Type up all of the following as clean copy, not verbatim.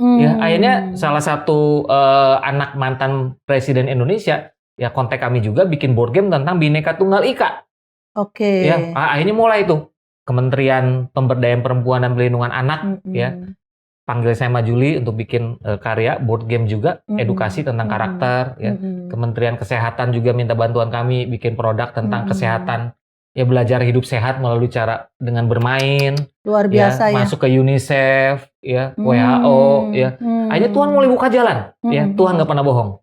Ya, akhirnya salah satu anak mantan presiden Indonesia ya kontak kami juga bikin board game tentang Bhinneka Tunggal Ika. Oke. Ya, akhirnya mulai tuh Kementerian Pemberdayaan Perempuan dan Pelindungan Anak ya panggil saya sama Juli untuk bikin karya board game juga edukasi tentang karakter ya. Kementerian Kesehatan juga minta bantuan kami bikin produk tentang kesehatan. Ya belajar hidup sehat melalui cara dengan bermain. Luar biasa ya. Masuk ke UNICEF, ya, WHO, ya. Akhirnya Tuhan mulai buka jalan, ya. Tuhan nggak pernah bohong.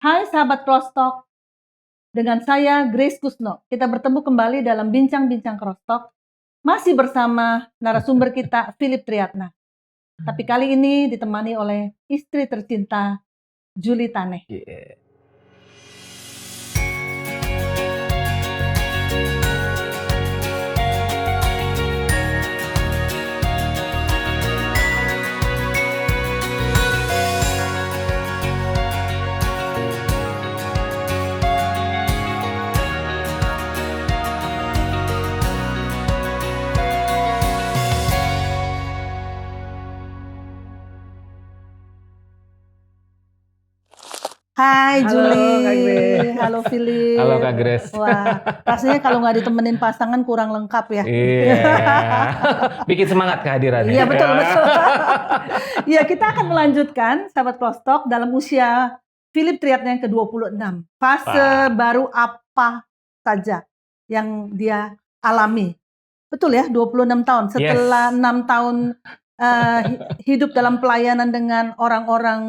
Hai sahabat Crosstalk, dengan saya Grace Kusno. Kita bertemu kembali dalam Bincang-Bincang Crosstalk, masih bersama narasumber kita Philip Triatna. Tapi kali ini ditemani oleh istri tercinta Juli Taneh. Hai Juli, halo Philip. Halo Kak Grace. Wah, rasanya kalau nggak ditemenin pasangan kurang lengkap ya. Iya, bikin semangat kehadirannya. Iya betul. Iya, kita akan melanjutkan sahabat Crosstalk dalam usia Philip Triatna yang ke-26. Fase baru apa saja yang dia alami? Betul ya, 26 tahun. Setelah 6 tahun hidup dalam pelayanan dengan orang-orang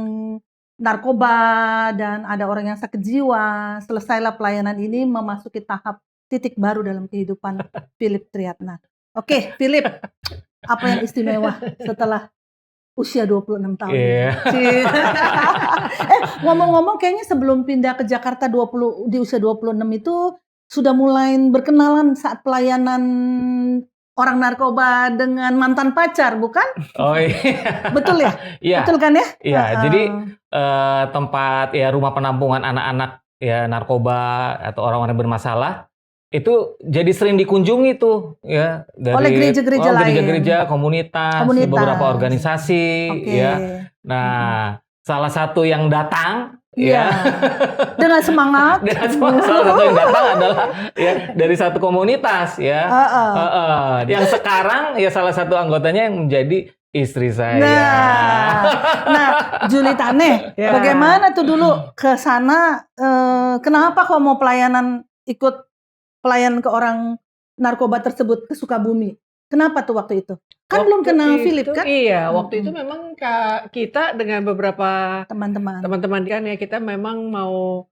narkoba dan ada orang yang sakit jiwa, selesailah pelayanan ini memasuki tahap titik baru dalam kehidupan Philip Triatna. Oke, Philip, apa yang istimewa setelah usia 26 tahun? Ngomong-ngomong kayaknya sebelum pindah ke Jakarta di usia 26 itu sudah mulai berkenalan saat pelayanan orang narkoba dengan mantan pacar, bukan? Oh iya. Betul ya? Iya. Betul kan ya? Iya, jadi tempat ya rumah penampungan anak-anak ya narkoba atau orang-orang bermasalah itu jadi sering dikunjungi tuh ya dari oleh gereja-gereja lain. Gereja-gereja, komunitas, beberapa organisasi ya. Nah, salah satu yang datang ya dengan semangat. Salah satu yang datang adalah ya dari satu komunitas ya. Yang sekarang ya salah satu anggotanya yang menjadi istri saya. Nah, Juli Taneh, bagaimana tuh dulu ke sana? Kenapa kok mau ikut pelayanan ke orang narkoba tersebut ke Sukabumi? Kenapa tuh waktu itu? Kan belum kenal Philip kan? Iya, waktu itu memang kita dengan beberapa teman-teman kan ya, kita memang mau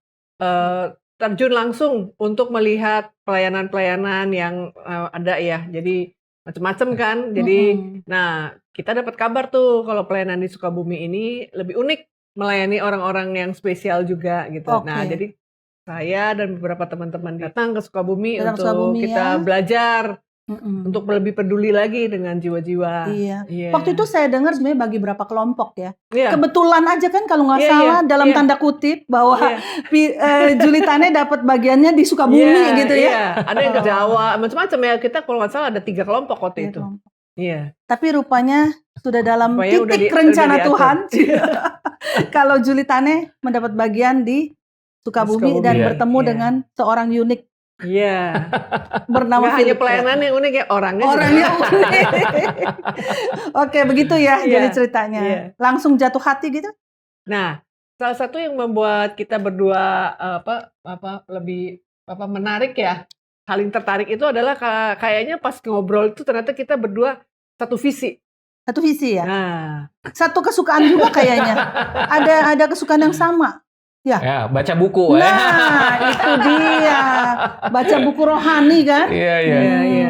terjun langsung untuk melihat pelayanan-pelayanan yang ada ya. Jadi macam-macam kan. Jadi nah, kita dapat kabar tuh kalau pelayanan di Sukabumi ini lebih unik, melayani orang-orang yang spesial juga gitu. Nah, jadi saya dan beberapa teman-teman datang ke Sukabumi untuk kita belajar. Untuk lebih peduli lagi dengan jiwa-jiwa. Iya. Waktu itu saya dengar sebenarnya bagi berapa kelompok ya. Kebetulan aja kan kalau nggak salah dalam tanda kutip bahwa Juli Taneh dapat bagiannya di Sukabumi gitu ya. Ada yang ke Jawa, macam-macam ya. Kita kalau nggak salah ada 3 kelompok waktu itu. Iya. Tapi rupanya sudah dalam titik rencana Tuhan. Kalau Juli Taneh mendapat bagian di Sukabumi dan bertemu dengan seorang unik. Iya. Bernama Philip. Philip. Pelayanan yang unik ya, orangnya unik. Oke, begitu ya jadi ceritanya. Langsung jatuh hati gitu. Nah, salah satu yang membuat kita berdua lebih menarik ya, saling tertarik itu adalah kayaknya pas ngobrol itu ternyata kita berdua satu visi. Satu visi ya. Nah, satu kesukaan juga kayaknya. Ada kesukaan yang sama. Ya, baca buku. Nah, itu dia. Baca buku rohani kan? Iya.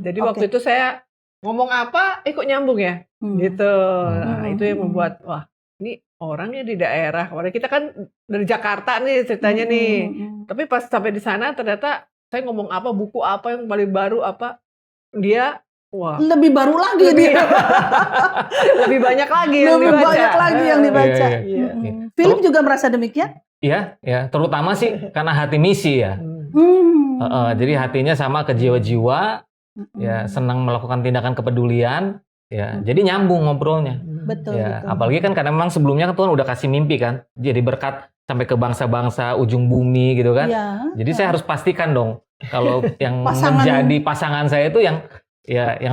Jadi waktu itu saya ngomong apa, kok nyambung ya? Gitu. Nah, itu yang membuat, wah, ini orang ya di daerah. Karena kita kan dari Jakarta nih ceritanya nih. Tapi pas sampai di sana ternyata saya ngomong apa, buku apa yang paling baru apa, dia wah lebih baru lagi dia. lebih banyak lagi yang Lebih dibaca. banyak lagi yang dibaca. Iya. Philip juga merasa demikian? Iya, ya, terutama sih karena hati misi ya. Jadi hatinya sama ke jiwa-jiwa, ya senang melakukan tindakan kepedulian, ya. Jadi nyambung ngobrolnya. Betul, Ya, betul. apalagi kan karena memang sebelumnya kan Tuhan udah kasih mimpi kan, jadi berkat sampai ke bangsa-bangsa ujung bumi gitu kan. Iya. Jadi saya harus pastikan dong kalau yang Pasangan. menjadi pasangan saya itu yang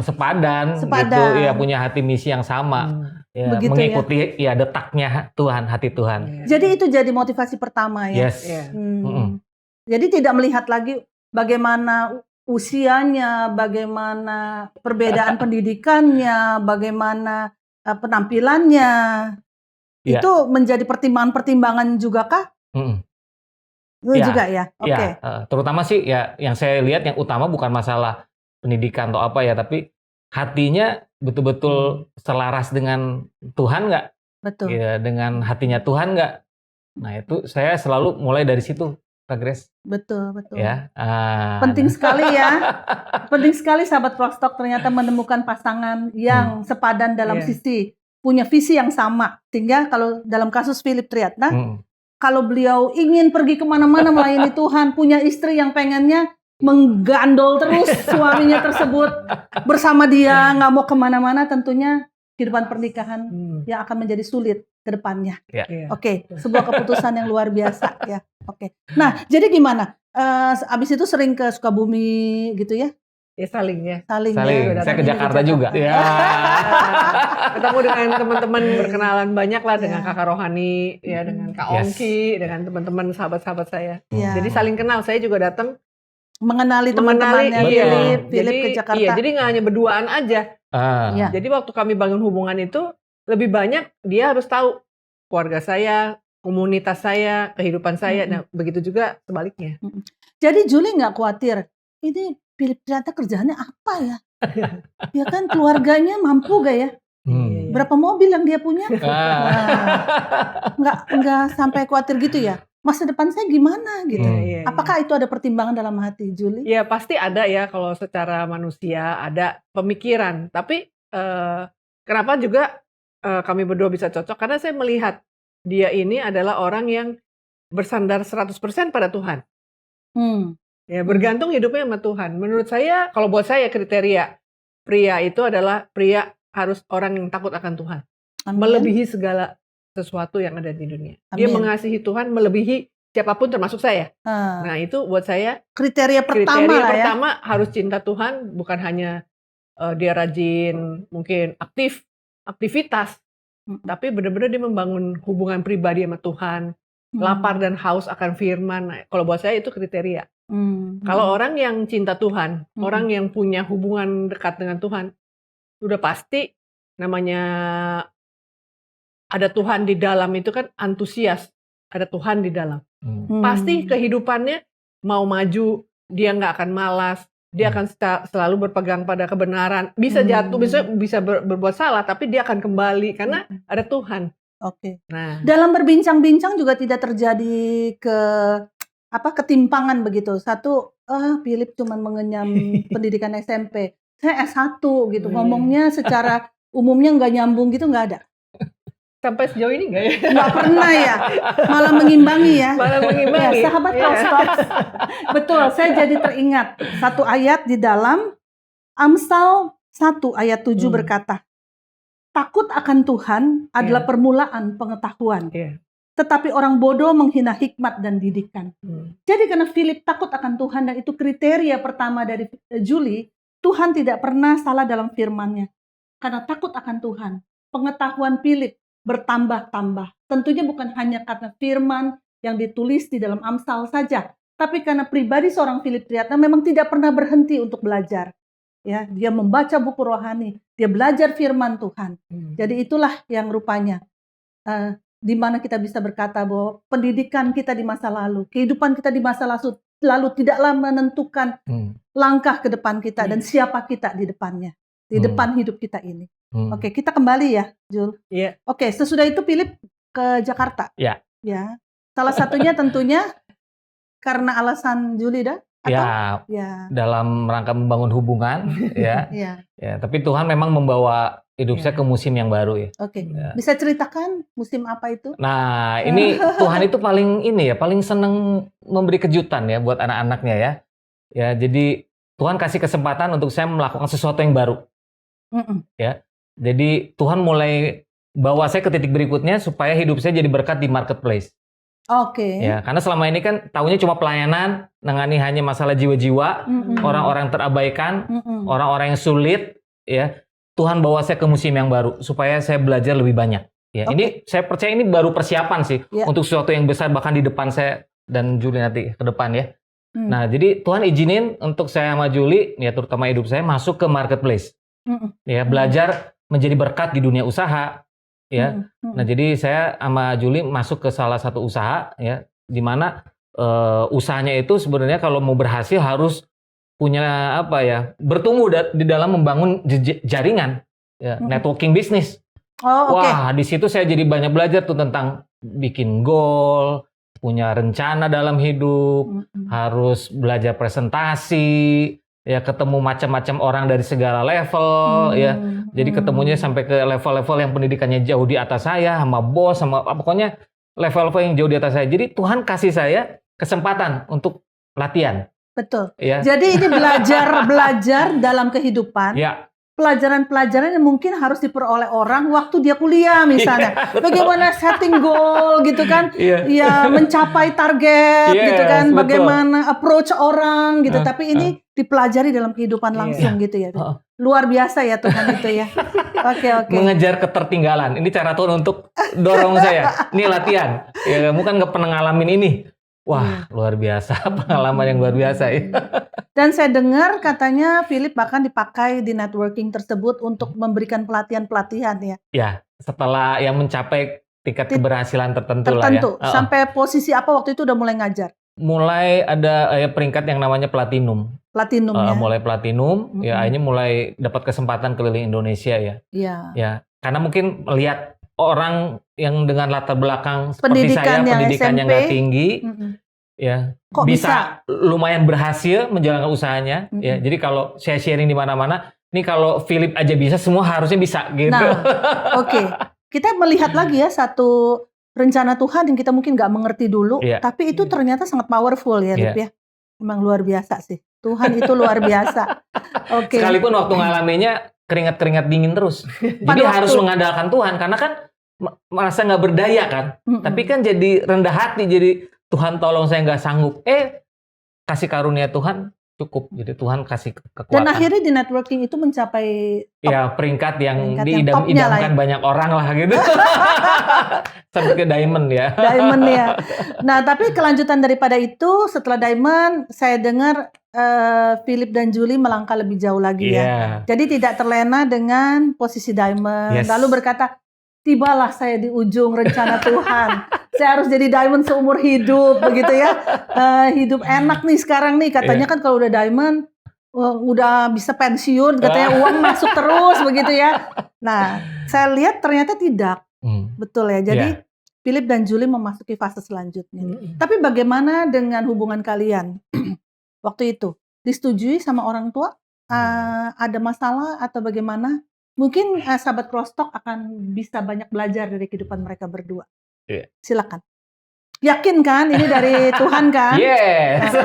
sepadan, gitu, ya punya hati misi yang sama, ya, Begitu mengikuti ya detaknya Tuhan, hati Tuhan. Jadi itu jadi motivasi pertama ya. Yes. Jadi tidak melihat lagi bagaimana usianya, bagaimana perbedaan pendidikannya, bagaimana penampilannya. Iya. Itu menjadi pertimbangan-pertimbangan juga kah? Itu Ya, juga ya. Oke. Ya, terutama sih ya yang saya lihat yang utama bukan masalah pendidikan atau apa ya, tapi hatinya betul-betul selaras dengan Tuhan nggak? Betul. Ya, dengan hatinya Tuhan nggak? Nah itu saya selalu mulai dari situ, Kak Grace. Betul, betul. Ya, penting sekali ya. Penting sekali sahabat Prostok ternyata menemukan pasangan yang sepadan dalam sisi, punya visi yang sama. Sehingga kalau dalam kasus Philip Triatna, kalau beliau ingin pergi kemana-mana melayani Tuhan, punya istri yang pengennya menggandol terus suaminya tersebut bersama dia, nggak mau kemana-mana, tentunya kehidupan pernikahan yang akan menjadi sulit ke depannya. Oke, sebuah keputusan yang luar biasa ya. Oke. Nah, jadi gimana? Abis itu sering ke Sukabumi gitu ya? Ya saling ya. Saling. Saya ke Jakarta juga. Ya. Ketemu dengan teman-teman, berkenalan banyak lah dengan Kakak Rohani, ya dengan Kak Ongki, dengan teman-teman sahabat-sahabat saya. Jadi saling kenal. Saya juga datang mengenali teman-temannya Philip ke Jakarta. Iya, jadi nggak hanya berduaan aja. Jadi waktu kami bangun hubungan itu lebih banyak dia harus tahu keluarga saya, komunitas saya, kehidupan saya. Nah, begitu juga sebaliknya. Jadi Julie nggak khawatir. Ini Philip ternyata kerjaannya apa ya? Ya kan keluarganya mampu gak ya? Berapa mobil yang dia punya? Nggak sampai khawatir gitu ya? Masa depan saya gimana gitu? Apakah itu ada pertimbangan dalam hati Julie? Ya pasti ada ya, kalau secara manusia ada pemikiran. Tapi kenapa juga kami berdua bisa cocok? Karena saya melihat dia ini adalah orang yang bersandar 100% pada Tuhan. Ya, bergantung hidupnya sama Tuhan. Menurut saya, kalau buat saya kriteria pria itu adalah pria harus orang yang takut akan Tuhan. Melebihi segala sesuatu yang ada di dunia. Dia mengasihi Tuhan melebihi siapapun termasuk saya. Nah, itu buat saya kriteria pertama harus cinta Tuhan, bukan hanya dia rajin mungkin aktivitas, tapi benar-benar dia membangun hubungan pribadi sama Tuhan, lapar dan haus akan firman. Nah, kalau buat saya itu kriteria. Kalau orang yang cinta Tuhan, orang yang punya hubungan dekat dengan Tuhan, udah pasti namanya ada Tuhan di dalam itu kan antusias, ada Tuhan di dalam. Pasti kehidupannya mau maju, dia nggak akan malas, dia akan selalu berpegang pada kebenaran. Bisa jatuh, bisa berbuat salah, tapi dia akan kembali karena ada Tuhan. Oke. Nah, dalam berbincang-bincang juga tidak terjadi ketimpangan begitu. Satu, Philip cuma mengenyam pendidikan SMP. Saya S1 gitu. Ngomongnya secara umumnya nggak nyambung gitu, nggak ada. Sampai sejauh ini nggak ya? Nggak pernah ya. Malah mengimbangi ya. Malah mengimbangi. Ya, sahabat Prostok. Betul, saya jadi teringat satu ayat di dalam Amsal 1 ayat 7 berkata, takut akan Tuhan adalah permulaan pengetahuan. Tetapi orang bodoh menghina hikmat dan didikan. Jadi karena Philip takut akan Tuhan, dan itu kriteria pertama dari Julie, Tuhan tidak pernah salah dalam firman-Nya. Karena takut akan Tuhan, pengetahuan Philip bertambah-tambah. Tentunya bukan hanya karena firman yang ditulis di dalam Amsal saja, tapi karena pribadi seorang Philip Triatna memang tidak pernah berhenti untuk belajar. Ya, dia membaca buku rohani, dia belajar firman Tuhan. Jadi itulah yang rupanya di mana kita bisa berkata bahwa pendidikan kita di masa lalu, kehidupan kita di masa lalu tidaklah menentukan langkah ke depan kita dan siapa kita di depannya, di depan hidup kita ini. Oke, kita kembali ya, Jul. Iya. Oke, sesudah itu Philip ke Jakarta. Ya. Ya. Salah satunya tentunya karena alasan Juli dah? Ya, dalam rangka membangun hubungan, ya. Ya, tapi Tuhan memang membawa hidup saya ke musim yang baru ya. Oke. Ya. Bisa ceritakan musim apa itu? Nah, ini Tuhan itu paling seneng memberi kejutan ya buat anak-anaknya ya. Ya, jadi Tuhan kasih kesempatan untuk saya melakukan sesuatu yang baru. Ya. Jadi Tuhan mulai bawa saya ke titik berikutnya supaya hidup saya jadi berkat di marketplace. Oke. Ya, karena selama ini kan tahunya cuma pelayanan, nangani hanya masalah jiwa-jiwa, orang-orang terabaikan, orang-orang yang sulit, ya. Tuhan bawa saya ke musim yang baru supaya saya belajar lebih banyak. Ya, ini saya percaya ini baru persiapan sih untuk sesuatu yang besar bahkan di depan saya dan Juli nanti ke depan ya. Nah, jadi Tuhan izinin untuk saya sama Juli, ya terutama hidup saya masuk ke marketplace. Ya, belajar menjadi berkat di dunia usaha. Ya, nah jadi saya sama Juli masuk ke salah satu usaha ya, di mana usahanya itu sebenarnya kalau mau berhasil harus punya bertumbuh di dalam membangun jaringan, ya, networking bisnis. Wah, di situ saya jadi banyak belajar tuh tentang bikin goal, punya rencana dalam hidup, harus belajar presentasi. Ya, ketemu macam-macam orang dari segala level, ya. Jadi ketemunya sampai ke level-level yang pendidikannya jauh di atas saya, sama bos, sama pokoknya level-level yang jauh di atas saya. Jadi Tuhan kasih saya kesempatan untuk latihan. Betul. Ya. Jadi ini belajar dalam kehidupan. Ya. Pelajaran-pelajaran yang mungkin harus diperoleh orang waktu dia kuliah misalnya. Bagaimana setting goal gitu kan. Ya, mencapai target gitu kan. Betul. Bagaimana approach orang gitu. Tapi ini dipelajari dalam kehidupan langsung gitu ya. Luar biasa ya Tuhan itu ya. Oke. Mengejar ketertinggalan. Ini cara Tuhan untuk dorong saya. Ini latihan. Ya, kamu kan nggak pernah ngalamin ini. Wah, luar biasa. Pengalaman yang luar biasa ya. Dan saya dengar katanya Philip bahkan dipakai di networking tersebut untuk memberikan pelatihan-pelatihan ya. Ya, setelah yang mencapai tingkat keberhasilan tertentu lah ya. Sampai posisi apa waktu itu udah mulai ngajar? Mulai ada peringkat yang namanya platinum. Platinum ya. Mulai platinum, ya akhirnya mulai dapat kesempatan keliling Indonesia ya. Iya. Ya, karena mungkin melihat orang yang dengan latar belakang seperti saya, pendidikannya nggak tinggi, ya kok bisa lumayan berhasil menjalankan usahanya. Ya, jadi kalau saya sharing di mana-mana, ini kalau Philip aja bisa, semua harusnya bisa gitu. Nah, oke. Kita melihat lagi ya satu rencana Tuhan yang kita mungkin nggak mengerti dulu, tapi itu ternyata sangat powerful ya, Lip ya. Emang luar biasa sih. Tuhan itu luar biasa. Oke. Sekalipun waktu ngalaminnya keringat-keringat dingin terus. Jadi harus mengandalkan Tuhan karena kan merasa nggak berdaya kan. Tapi kan jadi rendah hati, jadi Tuhan tolong saya nggak sanggup. Kasih karunia Tuhan cukup. Jadi Tuhan kasih kekuatan. Dan akhirnya di networking itu mencapai peringkat yang diidam-idamkan banyak orang lah gitu. Sampai ke diamond ya. Diamond ya. Nah, tapi kelanjutan daripada itu setelah diamond saya dengar Philip dan Juli melangkah lebih jauh lagi ya. Jadi tidak terlena dengan posisi diamond. Lalu berkata, tibalah saya di ujung rencana Tuhan. Saya harus jadi diamond seumur hidup, begitu ya. Hidup enak nih sekarang nih. Katanya kan kalau udah diamond, udah bisa pensiun. Katanya uang masuk terus, begitu ya. Nah, saya lihat ternyata tidak. Betul ya. Jadi Philip dan Juli memasuki fase selanjutnya. Tapi bagaimana dengan hubungan kalian waktu itu? Disetujui sama orang tua? Ada masalah atau bagaimana? Mungkin sahabat Crosstalk akan bisa banyak belajar dari kehidupan mereka berdua. Silakan. Yakin kan ini dari Tuhan kan? Yes.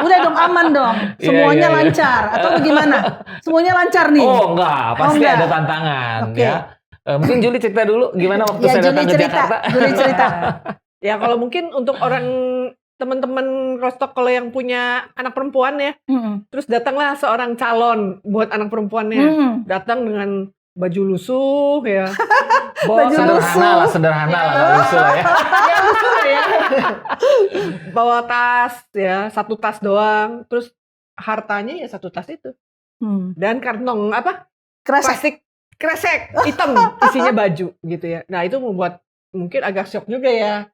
Udah dong, aman dong. Semuanya lancar atau bagaimana? Semuanya lancar nih? Oh enggak, pasti ada tantangan ya. Mungkin Juli cerita dulu gimana waktu saya datang ke Jakarta. Juli cerita. Ya kalau mungkin untuk orang teman-teman Crosstalk kalau yang punya anak perempuan ya, terus datanglah seorang calon buat anak perempuannya, datang dengan baju lusuh ya, sederhana lah lusuh lah ya. Ya lusuh lah ya, bawa tas ya, satu tas doang, terus hartanya ya satu tas itu, dan kantong plastik kresek hitam isinya baju gitu ya. Nah itu membuat mungkin agak shock juga ya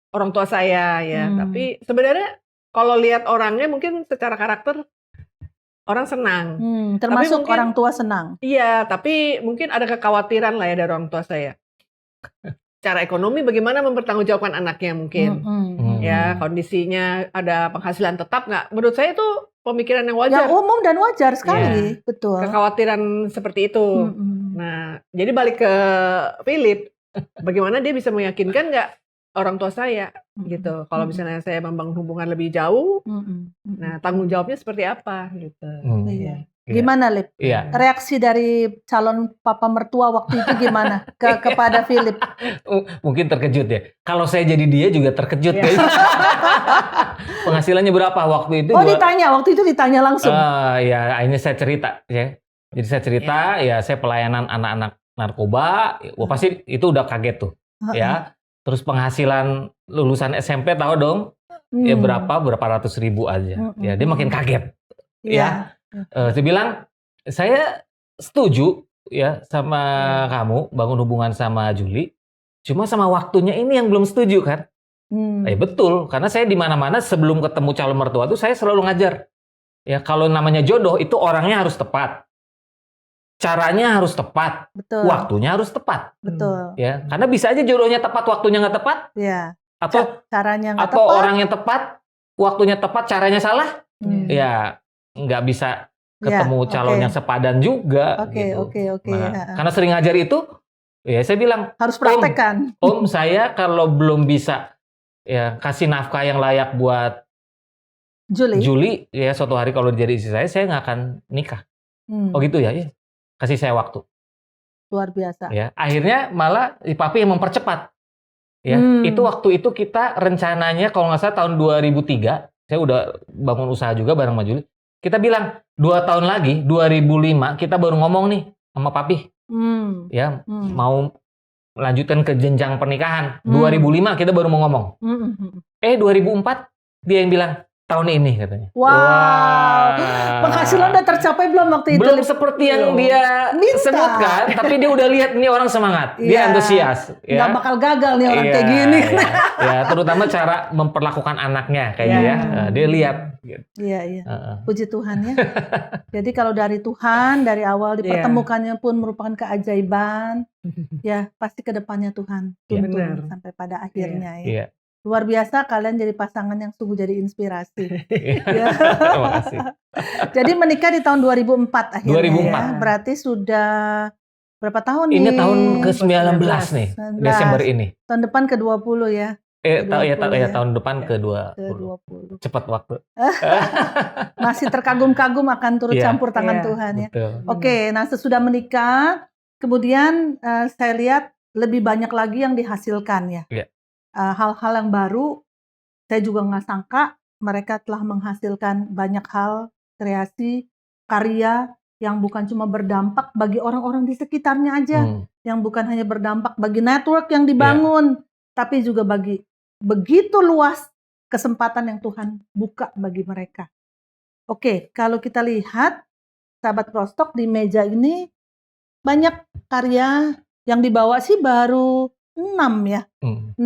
orang tua saya ya. Tapi sebenarnya kalau lihat orangnya mungkin secara karakter orang senang. Termasuk mungkin, orang tua senang. Iya, tapi mungkin ada kekhawatiran lah ya dari orang tua saya. secara ekonomi bagaimana mempertanggungjawabkan anaknya mungkin. Ya, kondisinya ada penghasilan tetap nggak? Menurut saya itu pemikiran yang wajar. Yang umum dan wajar sekali, betul. Kekhawatiran seperti itu. Nah, jadi balik ke Philip, bagaimana dia bisa meyakinkan nggak orang tua saya gitu. Kalau misalnya saya membangun hubungan lebih jauh, nah tanggung jawabnya seperti apa gitu. Gimana, Lip? Reaksi dari calon papa mertua waktu itu gimana kepada Philip? Mungkin terkejut ya. Kalau saya jadi dia juga terkejut. Penghasilannya berapa waktu itu? Ditanya, waktu itu ditanya langsung. Ya, akhirnya saya cerita ya. Jadi saya cerita, ya saya pelayanan anak-anak narkoba. Wah, pasti itu udah kaget tuh. Ya. Terus penghasilan lulusan SMP tahu dong? Ya berapa ratus ribu aja. Ya, dia makin kaget. Ya. Saya bilang, saya setuju ya sama kamu bangun hubungan sama Julie, cuma sama waktunya ini yang belum setuju kan? Betul, karena saya di mana-mana sebelum ketemu calon mertua tuh saya selalu ngajar. Ya kalau namanya jodoh itu orangnya harus tepat, caranya harus tepat, waktunya harus tepat. Betul. Ya, karena bisa aja jodohnya tepat, waktunya nggak tepat. Ya. Atau caranya nggak tepat. Atau orangnya tepat, waktunya tepat, caranya salah. Ya. Nggak bisa ketemu calon yang sepadan juga. Oke. Karena sering ngajar itu, ya saya bilang harus praktekkan. Om saya kalau belum bisa ya kasih nafkah yang layak buat Julie, ya suatu hari kalau jadi istri saya nggak akan nikah. Oh gitu ya, kasih saya waktu. Luar biasa. Ya, akhirnya malah papi yang mempercepat. Ya, itu waktu itu kita rencananya kalau nggak salah tahun 2003, saya udah bangun usaha juga bareng sama Julie. Kita bilang 2 tahun lagi 2005 kita baru ngomong nih sama papi, mau melanjutkan ke jenjang pernikahan. 2005 kita baru mau ngomong. 2004 dia yang bilang tahun ini katanya. Wow. Penghasilan udah tercapai belum waktu itu? Belum seperti yang dia sebutkan, tapi dia udah lihat nih orang semangat, dia antusias. Nggak bakal gagal nih orang kayak gini. Ya, terutama cara memperlakukan anaknya kayaknya ya. Dia lihat. Iya. Puji Tuhan ya. Jadi kalau dari Tuhan dari awal dipertemukannya pun merupakan keajaiban. Ya pasti kedepannya Tuhan tuntun sampai pada akhirnya ya. Luar biasa kalian jadi pasangan yang sungguh jadi inspirasi. Terima kasih. Jadi menikah di tahun 2004 akhirnya 2004. ya. Berarti sudah berapa tahun nih? Ini tahun ke-19 nih. 19. Desember ini. Tahun depan ke-20 ya. Tahun depan ke-20. Cepat waktu. Masih terkagum-kagum akan turut campur tangan Tuhan ya. Oke, nah sesudah menikah kemudian saya lihat lebih banyak lagi yang dihasilkan ya. Hal-hal yang baru, saya juga nggak sangka mereka telah menghasilkan banyak hal, kreasi, karya yang bukan cuma berdampak bagi orang-orang di sekitarnya aja, yang bukan hanya berdampak bagi network yang dibangun, tapi juga bagi begitu luas kesempatan yang Tuhan buka bagi mereka. Oke, kalau kita lihat, sahabat Prostok di meja ini banyak karya yang dibawa sih baru 6 ya. 6.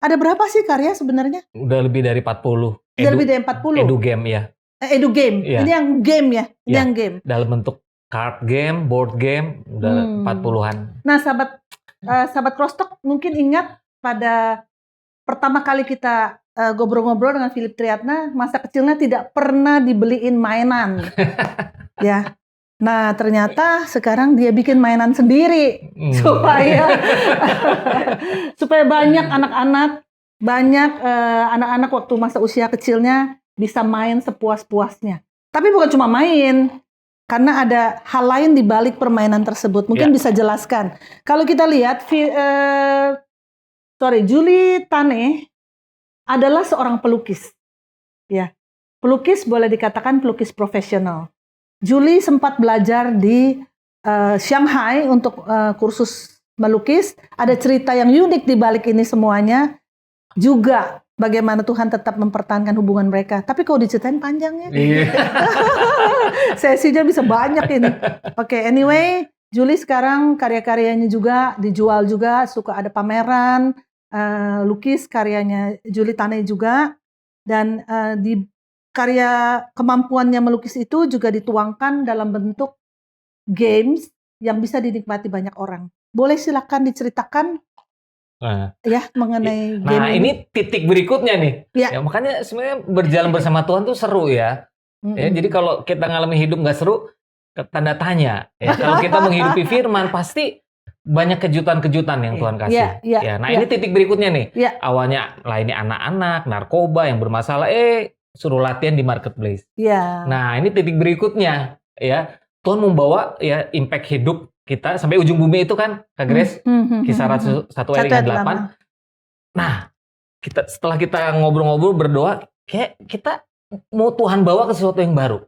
Ada berapa sih karya sebenarnya? Udah lebih dari 40. Udah lebih dari 40. Edu game ya. Edu game. Ini yang game ya. Ini yang game. Dalam bentuk card game, board game, udah 40-an. Nah, sahabat Prostok mungkin ingat pada pertama kali kita ngobrol-ngobrol dengan Philip Triatna, masa kecilnya tidak pernah dibeliin mainan. Ya. Nah, ternyata sekarang dia bikin mainan sendiri supaya banyak anak-anak waktu masa usia kecilnya bisa main sepuas-puasnya. Tapi bukan cuma main, karena ada hal lain di balik permainan tersebut. Mungkin bisa jelaskan. Kalau kita lihat, Julie Tane adalah seorang pelukis. Ya, pelukis boleh dikatakan pelukis profesional. Julie sempat belajar di Shanghai untuk kursus melukis. Ada cerita yang unik di balik ini semuanya. Juga bagaimana Tuhan tetap mempertahankan hubungan mereka. Tapi kalau diceritain panjangnya. Sesinya bisa banyak ini. Oke, anyway, Julie sekarang karya-karyanya juga dijual juga. Suka ada pameran, lukis karyanya Julie Tane juga. Dan di karya kemampuannya melukis itu juga dituangkan dalam bentuk games yang bisa dinikmati banyak orang. Boleh silakan diceritakan ya mengenai game Nah, ini titik berikutnya nih. Ya. Ya, makanya sebenarnya berjalan bersama Tuhan tuh seru ya. Ya, jadi kalau kita ngalami hidup nggak seru, tanda tanya. Ya, kalau kita menghidupi firman, pasti banyak kejutan-kejutan yang Tuhan kasih. Ya, nah ini titik berikutnya nih. Awalnya ini anak-anak, narkoba yang bermasalah, suruh latihan di marketplace. Nah, ini titik berikutnya. Ya, Tuhan membawa ya impact hidup kita sampai ujung bumi itu kan, Kak Grace, Kisah 1 ayat 8. Nah, setelah kita ngobrol-ngobrol berdoa, kayak kita mau Tuhan bawa ke sesuatu yang baru.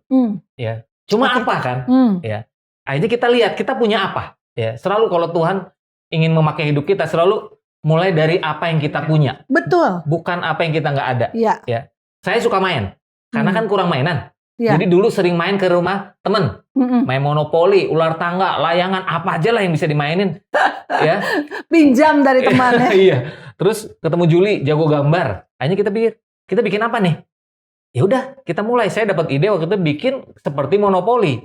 Ya, cuma apa kan? Ya, akhirnya kita lihat kita punya apa. Ya, selalu kalau Tuhan ingin memakai hidup kita, selalu mulai dari apa yang kita punya. Betul. Bukan apa yang kita nggak ada. Ya. Saya suka main, karena kan kurang mainan. Jadi dulu sering main ke rumah temen, main monopoli, ular tangga, layangan, apa aja lah yang bisa dimainin. Ya. Pinjam dari temannya. Iya. Terus ketemu Juli, jago gambar. Akhirnya kita pikir, kita bikin apa nih? Ya udah, kita mulai. Saya dapat ide waktu itu bikin seperti monopoli,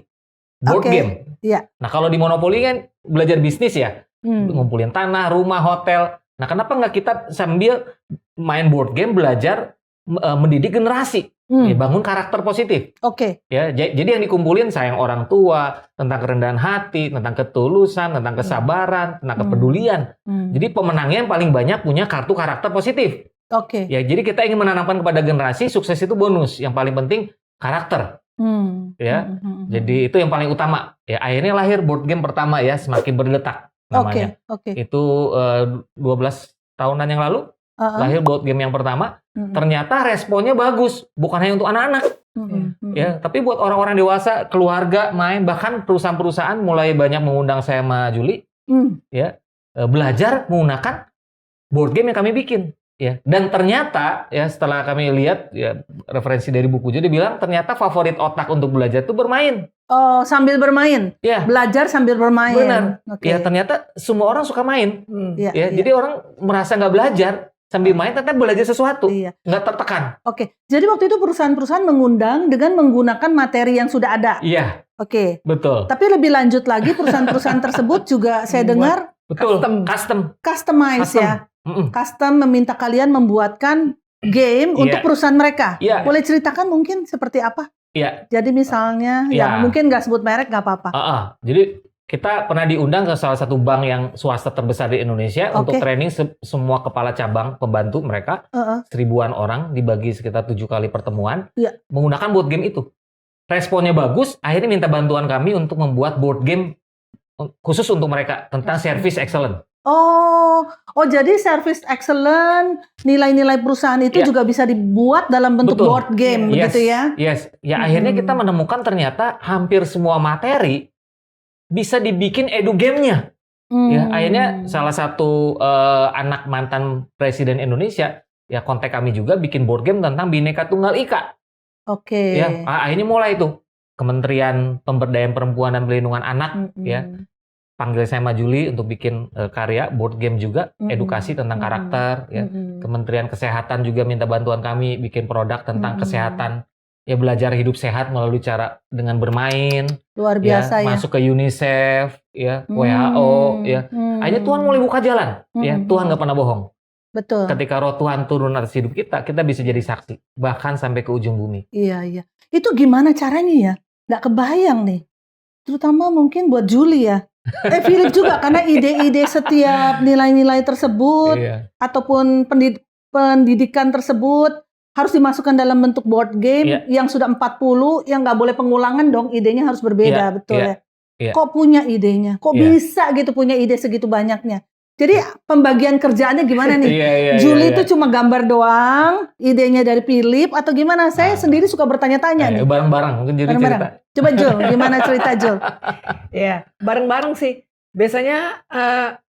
board game. Nah, kalau di monopoli kan belajar bisnis ya, ngumpulin tanah, rumah, hotel. Nah, kenapa nggak kita sambil main board game belajar mendidik generasi? Ya, bangun karakter positif. Ya, jadi yang dikumpulin sayang orang tua, tentang kerendahan hati, tentang ketulusan, tentang kesabaran, tentang kepedulian. Jadi pemenangnya yang paling banyak punya kartu karakter positif. Ya, jadi kita ingin menanamkan kepada generasi sukses itu bonus. Yang paling penting karakter. Ya, jadi itu yang paling utama. Ya, akhirnya lahir board game pertama ya, Semakin Berdetak namanya. Itu 12 tahunan yang lalu. Lahir board game yang pertama, ternyata responnya bagus, bukan hanya untuk anak-anak, ya, tapi buat orang-orang dewasa, keluarga main, bahkan perusahaan-perusahaan mulai banyak mengundang saya sama Juli, ya, belajar menggunakan board game yang kami bikin, ya, dan ternyata ya setelah kami lihat ya referensi dari buku, jadi bilang ternyata favorit otak untuk belajar itu bermain. Oh, sambil bermain. Ya. Belajar sambil bermain. Benar. Ya, ternyata semua orang suka main. Jadi orang merasa nggak belajar sambil main, tetap belajar sesuatu, nggak tertekan. Jadi waktu itu perusahaan-perusahaan mengundang dengan menggunakan materi yang sudah ada. Iya. Betul. Tapi lebih lanjut lagi, perusahaan-perusahaan tersebut juga saya dengar customize ya. Custom meminta kalian membuatkan game untuk perusahaan mereka. Boleh ceritakan mungkin seperti apa? Jadi misalnya, yang mungkin nggak sebut merek nggak apa-apa. Jadi kita pernah diundang ke salah satu bank yang swasta terbesar di Indonesia untuk training semua kepala cabang pembantu mereka, 1000-an orang dibagi sekitar 7 kali pertemuan, menggunakan board game itu. Responnya bagus, akhirnya minta bantuan kami untuk membuat board game khusus untuk mereka tentang service excellent. Jadi service excellent, nilai-nilai perusahaan itu juga bisa dibuat dalam bentuk board game, begitu ya? Ya, akhirnya kita menemukan ternyata hampir semua materi bisa dibikin edu game-nya. Ya, akhirnya salah satu anak mantan presiden Indonesia ya kontak kami juga bikin board game tentang Bhinneka Tunggal Ika. Ya, akhirnya mulai tuh Kementerian Pemberdayaan Perempuan dan Pelindungan Anak ya panggil saya sama Juli untuk bikin karya board game juga, edukasi tentang karakter ya. Kementerian Kesehatan juga minta bantuan kami bikin produk tentang kesehatan. Ya, belajar hidup sehat melalui cara dengan bermain. Luar biasa ya. Masuk ke UNICEF, ya, WHO, ya. Akhirnya Tuhan mulai buka jalan. Ya, Tuhan nggak pernah bohong. Betul. Ketika roh Tuhan turun atas hidup kita bisa jadi saksi. Bahkan sampai ke ujung bumi. Iya. Itu gimana caranya ya? Nggak kebayang nih. Terutama mungkin buat Juli ya. Philip juga, karena ide-ide setiap nilai-nilai tersebut, ataupun pendidikan tersebut, harus dimasukkan dalam bentuk board game yang sudah 40, yang nggak boleh pengulangan dong, idenya harus berbeda, betul ya? Kok punya idenya? Kok bisa gitu punya ide segitu banyaknya? Jadi pembagian kerjaannya gimana nih? Juli itu cuma gambar doang, idenya dari Philip atau gimana? Saya sendiri suka bertanya-tanya nih. Bareng-bareng, mungkin Juli cerita. Coba Jul, gimana cerita Jul? Ya, bareng-bareng sih. Biasanya,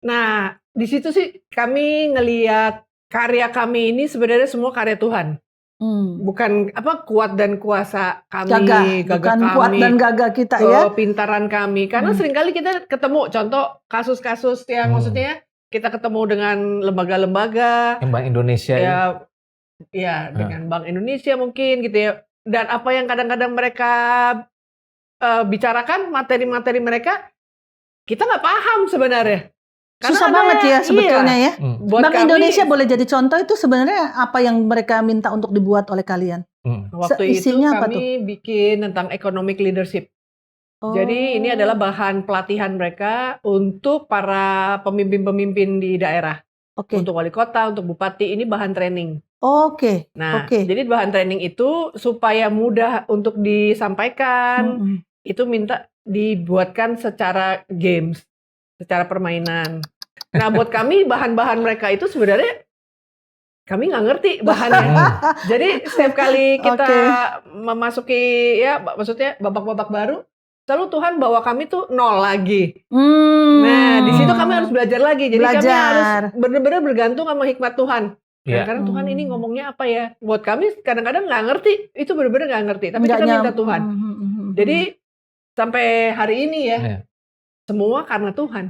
nah di situ sih kami ngelihat karya kami ini sebenarnya semua karya Tuhan. Bukan kuat dan kuasa kami, bukan kami, kuat dan gagah kita ya, kepintaran kami. Karena seringkali kita ketemu contoh kasus-kasus yang maksudnya kita ketemu dengan lembaga-lembaga, Bank Indonesia ya dengan Bank Indonesia mungkin gitu ya. Dan apa yang kadang-kadang mereka bicarakan, materi-materi mereka, kita nggak paham sebenarnya. Susah banget ya sebetulnya ya. Buat Bank Indonesia boleh jadi contoh itu sebenarnya apa yang mereka minta untuk dibuat oleh kalian? Waktu itu Isinya apa kami bikin tentang economic leadership. Jadi ini adalah bahan pelatihan mereka untuk para pemimpin-pemimpin di daerah. Untuk wali kota, untuk bupati, ini bahan training. Nah, jadi bahan training itu supaya mudah untuk disampaikan, itu minta dibuatkan secara games, secara permainan. Nah, buat kami bahan-bahan mereka itu sebenarnya kami nggak ngerti bahannya. Jadi setiap kali kita memasuki ya, maksudnya babak-babak baru, selalu Tuhan bawa kami tuh nol lagi. Nah, di situ kami harus belajar lagi. Jadi kami harus benar-benar bergantung sama hikmat Tuhan. Kadang-kadang Tuhan ini ngomongnya apa ya? Buat kami kadang-kadang nggak ngerti. Itu benar-benar nggak ngerti. Tapi kita minta Tuhan. Jadi sampai hari ini ya, semua karena Tuhan.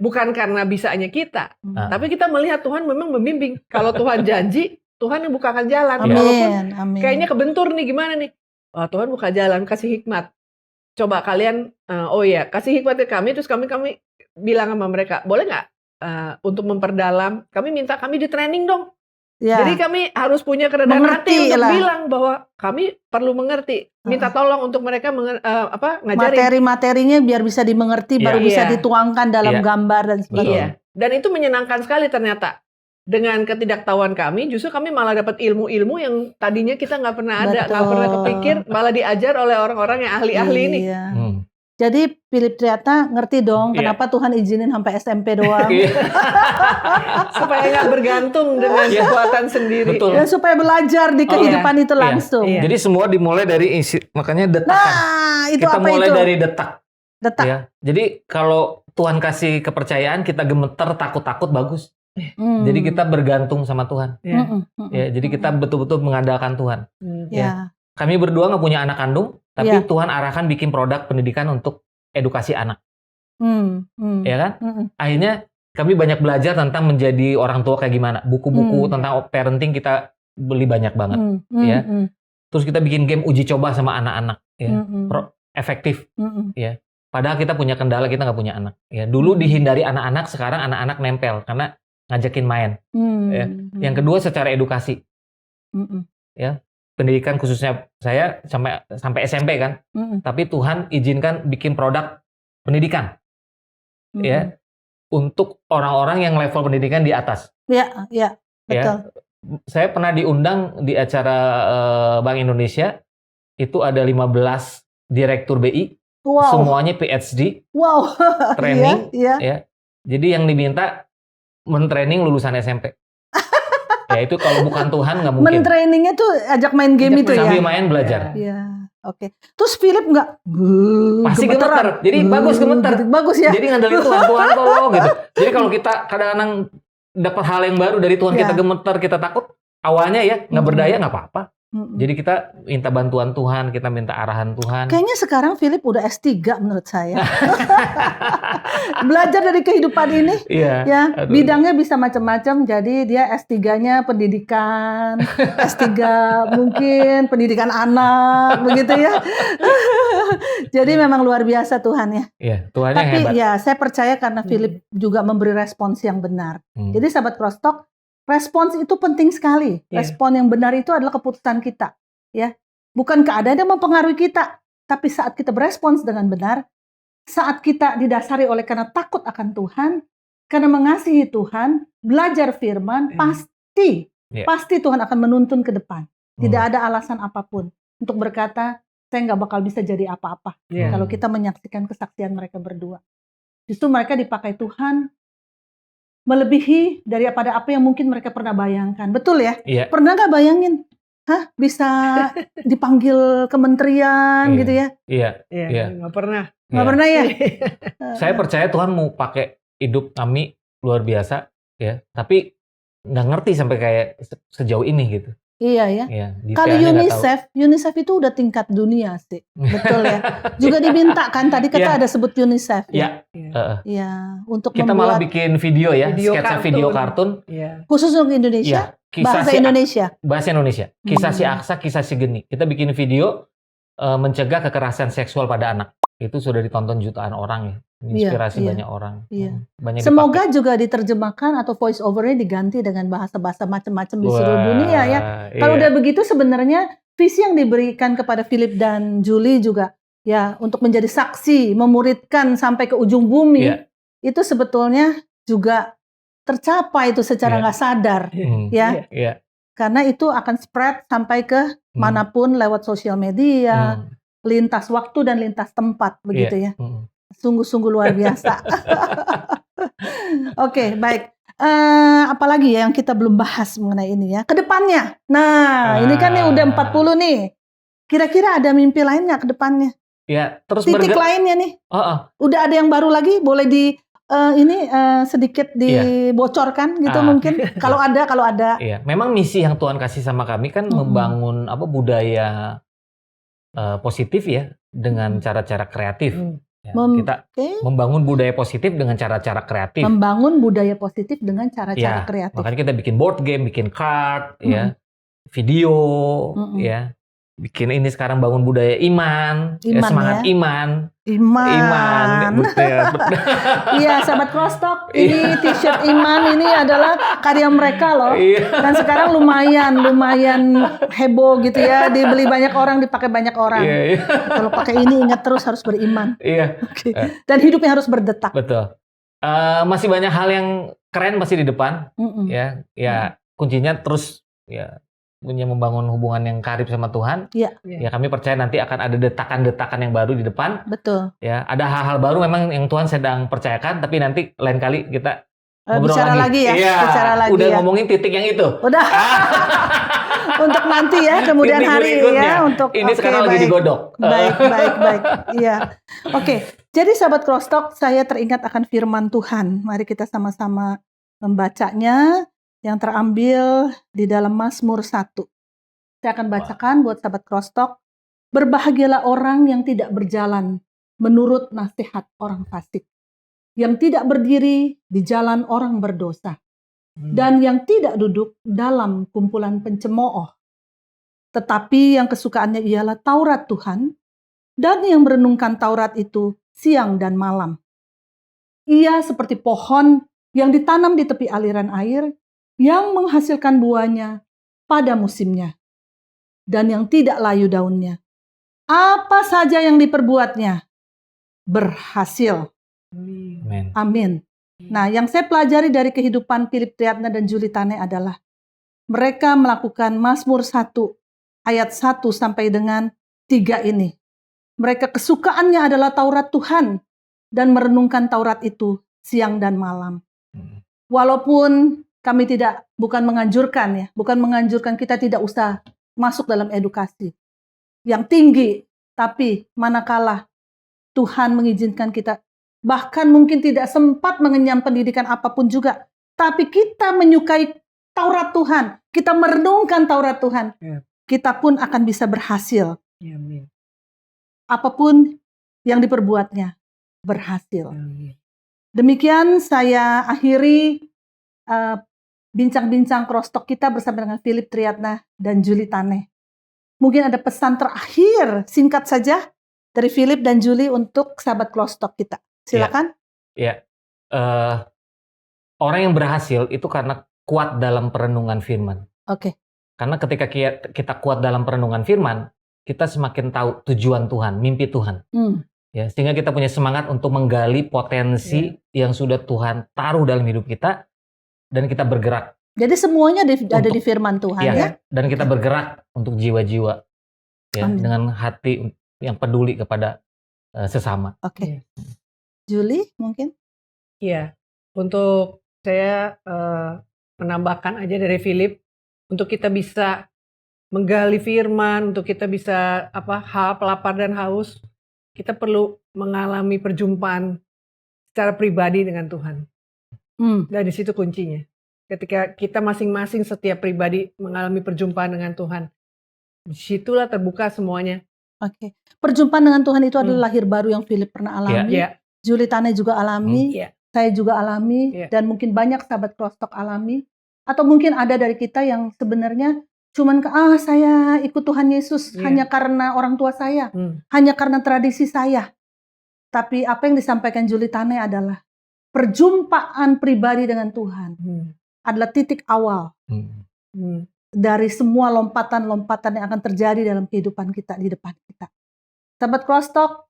Bukan karena bisanya kita. Tapi kita melihat Tuhan memang membimbing. Kalau Tuhan janji, Tuhan yang bukakan jalan. Walaupun kayaknya kebentur nih, gimana nih? Tuhan buka jalan, kasih hikmat. Coba kalian, kasih hikmat ke kami, terus kami bilang sama mereka, boleh nggak untuk memperdalam, kami minta kami di training dong. Jadi kami harus punya kerendahan hati untuk bilang bahwa kami perlu mengerti. Minta tolong untuk mereka ngajarin. Materi-materinya biar bisa dimengerti, baru bisa dituangkan dalam gambar dan sebagainya. Dan itu menyenangkan sekali ternyata. Dengan ketidaktahuan kami, justru kami malah dapat ilmu-ilmu yang tadinya kita nggak pernah ada, nggak pernah kepikir, malah diajar oleh orang-orang yang ahli-ahli ini. Jadi Philip Triatna ngerti dong kenapa Tuhan izinin sampai SMP doang. Supaya nggak bergantung dengan kekuatan sendiri. Dan supaya belajar di kehidupan itu langsung. Jadi semua dimulai dari makanya detakan. Nah, itu kita apa mulai itu? dari detak. Ya. Jadi kalau Tuhan kasih kepercayaan, kita gemeter, takut-takut, bagus. Jadi kita bergantung sama Tuhan. Jadi kita betul-betul mengandalkan Tuhan. Kami berdua nggak punya anak kandung, tapi Tuhan arahkan bikin produk pendidikan untuk edukasi anak. Ya kan? Akhirnya kami banyak belajar tentang menjadi orang tua kayak gimana. Buku-buku tentang parenting kita beli banyak banget. Terus kita bikin game uji coba sama anak-anak. Efektif. Padahal kita punya kendala, kita nggak punya anak. Dulu dihindari anak-anak, sekarang anak-anak nempel karena ngajakin main. Yang kedua secara edukasi. Pendidikan khususnya saya sampai SMP kan. Tapi Tuhan izinkan bikin produk pendidikan. Untuk orang-orang yang level pendidikan di atas. Betul. Saya pernah diundang di acara Bank Indonesia, itu ada 15 direktur BI. Semuanya PhD. Training. Jadi yang diminta mentraining lulusan SMP. Itu kalau bukan Tuhan nggak mungkin. Men-trainingnya tuh ajak main game itu sambil main belajar. Terus Philip nggak? Pasti gemeter. Jadi bagus gemeter. Bagus ya. Jadi ngandelin Tuhan tolong gitu. Jadi kalau kita kadang-kadang dapat hal yang baru dari Tuhan, kita gemeter, kita takut. Awalnya nggak berdaya nggak apa-apa. Jadi kita minta bantuan Tuhan, kita minta arahan Tuhan. Kayaknya sekarang Philip udah S3 menurut saya. Belajar dari kehidupan ini, bidangnya bisa macam-macam. Jadi dia S3-nya pendidikan, S3 mungkin pendidikan anak, begitu ya. Jadi memang luar biasa Tuhan ya. Tuhan yang hebat. Tapi saya percaya karena Philip juga memberi respons yang benar. Jadi sahabat Crosstalk, respons itu penting sekali. Respon yang benar itu adalah keputusan kita, bukan keadaan yang mempengaruhi kita. Tapi saat kita berespons dengan benar, saat kita didasari oleh karena takut akan Tuhan, karena mengasihi Tuhan, belajar firman, pasti Tuhan akan menuntun ke depan. Tidak ada alasan apapun untuk berkata, saya nggak bakal bisa jadi apa-apa. Kalau kita menyaksikan kesaksian mereka berdua, justru mereka dipakai Tuhan melebihi daripada apa yang mungkin mereka pernah bayangkan. Betul ya? Pernah nggak bayangin? Bisa dipanggil kementerian gitu ya? Nggak pernah. Nggak pernah ya? Saya percaya Tuhan mau pakai hidup kami luar biasa, tapi nggak ngerti sampai kayak sejauh ini gitu. Iya. Kalau UNICEF itu udah tingkat dunia sih, betul ya. Juga diminta kan tadi kita ada sebut UNICEF. Untuk kita malah bikin video sketsa video kartun. Khusus untuk Indonesia. Bahasa Indonesia. Kisah si Aksa, kisah si Geni. Kita bikin video mencegah kekerasan seksual pada anak. itu sudah ditonton jutaan orang ya, menginspirasi banyak orang. Iya. Banyak Semoga dipakai. juga diterjemahkan atau voice over-nya diganti dengan bahasa-bahasa macam-macam di seluruh dunia ya. Kalau Iya. udah begitu sebenarnya visi yang diberikan kepada Philip dan Julie juga ya untuk menjadi saksi, memuridkan sampai ke ujung bumi, itu sebetulnya juga tercapai itu secara nggak sadar ya. Karena itu akan spread sampai ke manapun lewat sosial media, lintas waktu dan lintas tempat begitu ya. Sungguh-sungguh luar biasa. Oke, baik. Apalagi ya yang kita belum bahas mengenai ini ya. Kedepannya. Nah, ini kan nih udah 40 nih. Kira-kira ada mimpi lain nggak ke depannya? Ya, terus titik lainnya nih. Udah ada yang baru lagi? Boleh sedikit dibocorkan gitu mungkin? Kalau ada. Iya, memang misi yang Tuhan kasih sama kami kan membangun budaya positif ya dengan cara-cara kreatif. Ya, kita membangun budaya positif dengan cara-cara kreatif. Membangun budaya positif dengan cara-cara kreatif. Makanya kita bikin board game, bikin card, ya, video, ya, bikin ini sekarang bangun budaya iman semangat ya? Iman. Betul. Iya, sahabat Crosstalk, ini t-shirt iman ini adalah karya mereka loh. Dan sekarang lumayan heboh gitu ya, dibeli banyak orang, dipakai banyak orang. Kalau pakai ini ingat terus harus beriman. Okay. Dan hidupnya harus berdetak. Betul. Masih banyak hal yang keren masih di depan. Ya, kuncinya terus ya punya membangun hubungan yang karib sama Tuhan. Ya kami percaya nanti akan ada detakan-detakan yang baru di depan. Betul. Ya, ada hal-hal baru memang yang Tuhan sedang percayakan, tapi nanti lain kali kita ngobrol bicara lagi ya. Iya, bicara lagi udah ya. ngomongin titik yang itu. Udah. Untuk nanti ya, kemudian hari ya untuk ini sekarang lagi digodok. Baik. Iya. Oke. Jadi sahabat Crosstalk, saya teringat akan firman Tuhan. Mari kita sama-sama membacanya. Yang terambil di dalam Mazmur 1. Saya akan bacakan buat sahabat Crosstalk. Berbahagialah orang yang tidak berjalan menurut nasihat orang fasik, yang tidak berdiri di jalan orang berdosa, dan yang tidak duduk dalam kumpulan pencemooh. Tetapi yang kesukaannya ialah Taurat Tuhan, dan yang merenungkan Taurat itu siang dan malam. Ia seperti pohon yang ditanam di tepi aliran air, yang menghasilkan buahnya pada musimnya, dan yang tidak layu daunnya. Apa saja yang diperbuatnya berhasil. Amin. Nah, yang saya pelajari dari kehidupan Philip Triadna dan Julie Tane adalah mereka melakukan Mazmur 1 ayat 1 sampai dengan 3 ini. Mereka kesukaannya adalah Taurat Tuhan dan merenungkan Taurat itu siang dan malam. Walaupun kami bukan menganjurkan kita tidak usah masuk dalam edukasi yang tinggi, tapi manakala Tuhan mengizinkan kita, bahkan mungkin tidak sempat mengenyam pendidikan apapun juga, tapi kita menyukai Taurat Tuhan, kita merenungkan Taurat Tuhan, kita pun akan bisa berhasil. Apapun yang diperbuatnya berhasil. Demikian saya akhiri bincang-bincang Crosstalk kita bersama dengan Philip Triadna dan Julie Tane. Mungkin ada pesan terakhir singkat saja dari Philip dan Julie untuk sahabat Crosstalk kita. Silakan. Ya. Orang yang berhasil itu karena kuat dalam perenungan firman. Oke. Karena ketika kita kuat dalam perenungan firman, kita semakin tahu tujuan Tuhan, mimpi Tuhan. Ya, sehingga kita punya semangat untuk menggali potensi yang sudah Tuhan taruh dalam hidup kita. Dan kita bergerak. Jadi semuanya ada di firman Tuhan ya. Dan kita bergerak untuk jiwa-jiwa ya, dengan hati yang peduli kepada sesama. Oke. Julie mungkin? Iya. Untuk saya menambahkan aja dari Philip, untuk kita bisa menggali firman, untuk kita bisa lapar dan haus, kita perlu mengalami perjumpaan secara pribadi dengan Tuhan. Dan di situ kuncinya. Ketika kita masing-masing setiap pribadi mengalami perjumpaan dengan Tuhan, disitulah terbuka semuanya. Oke. Perjumpaan dengan Tuhan itu adalah lahir baru yang Philip pernah alami. Julie Tane juga alami. Saya juga alami. Dan mungkin banyak sahabat Crosstalk alami. Atau mungkin ada dari kita yang sebenarnya cuman saya ikut Tuhan Yesus hanya karena orang tua saya. Hanya karena tradisi saya. Tapi apa yang disampaikan Julie Tane adalah perjumpaan pribadi dengan Tuhan adalah titik awal dari semua lompatan-lompatan yang akan terjadi dalam kehidupan kita di depan kita. Sahabat Crosstalk,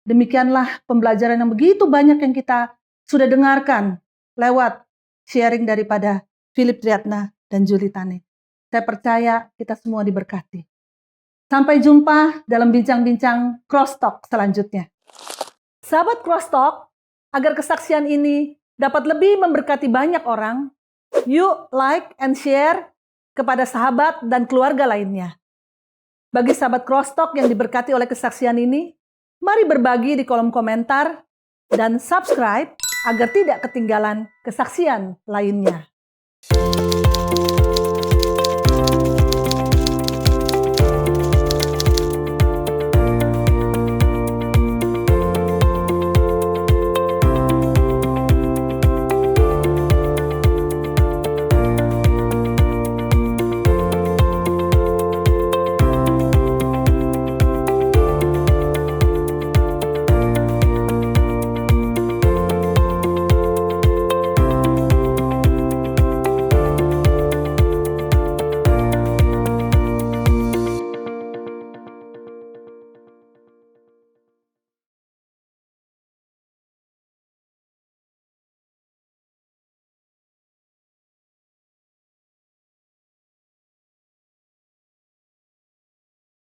demikianlah pembelajaran yang begitu banyak yang kita sudah dengarkan lewat sharing daripada Philip Triatna dan Julie Tane. Saya percaya kita semua diberkati. Sampai jumpa dalam bincang-bincang Crosstalk selanjutnya. Sahabat Crosstalk, agar kesaksian ini dapat lebih memberkati banyak orang, yuk like and share kepada sahabat dan keluarga lainnya. Bagi sahabat Crosstalk yang diberkati oleh kesaksian ini, mari berbagi di kolom komentar dan subscribe agar tidak ketinggalan kesaksian lainnya.